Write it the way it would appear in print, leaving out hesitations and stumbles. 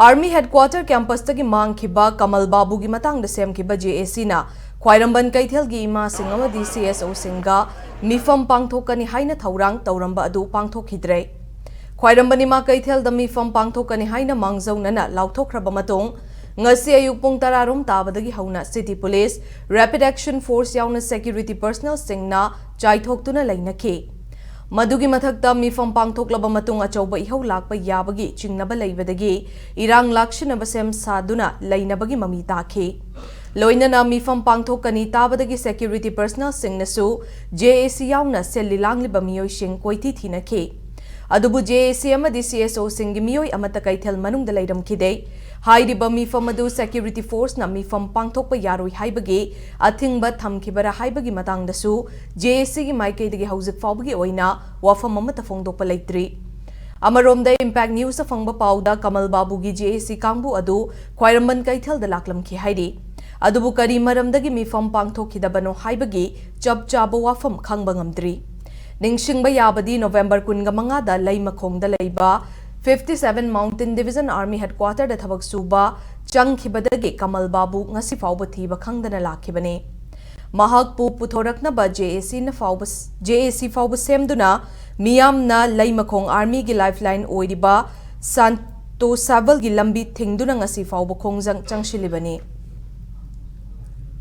army headquarter campus तक मांगखिबा कमलबाबू की Matang सेमखिबा JAC ना ख्वाइरंबन कैथेल की इमा सिंह अमदी CSO सिंगा मिफम पांगथोकनी हाइना थौरांग तौरंबा अदु पांगथोखिद्रे ख्वाइरंबन इमा कैथेल द मिफम पांगथोकनी हाइना मांगजौनना लाउथोख्रबा मतों ngasi ayuk pung tararom tabadagi hauna city police rapid action force yauna security personnel singna chaithok tuna lainaki Madugi mathakta mifam pangthoklaba matung achauba ihau lakpa yabagi chingnaba leibadagi irang lakshinaba sem saduna leinabagi mami takhi loinana mifam pangthokani tabadagi security personnel singnasu JAC yauna selli langliba miyoi sing koiti thinaki adubu JAC amadi CSO singi miyoi amata kaithel manungda leiramkhide hairiba mifam adu security force na mifam pangthokpa yaroi haibagi athingba thamkhibara haibagi matangdasu JAC gi maikaidagi hauzik faubagi oina wafam amata fongdokpa leitri amaromda impact news afangba pauda kamalbabu gi JAC kangbu adu khwairamban kaithel da laklamki hairi adubu kari maramdagi mifam pangthokhidabano haibagi chapchaba wafam khangba ngamdri ningsingba yabadi November 15 da leimakhongda leiba 57 Mountain Division Army Headquarter da thabak suba changkhibadagi Kamalbabu ngasi fauba thiba khangdana lakhibane mahak pu puthoraknaba JAC fauba semduna miyamna leimakhong army gi lifeline oiriba Santo Saval gi lambi thingduna ngasi fauba khongjang changshilibane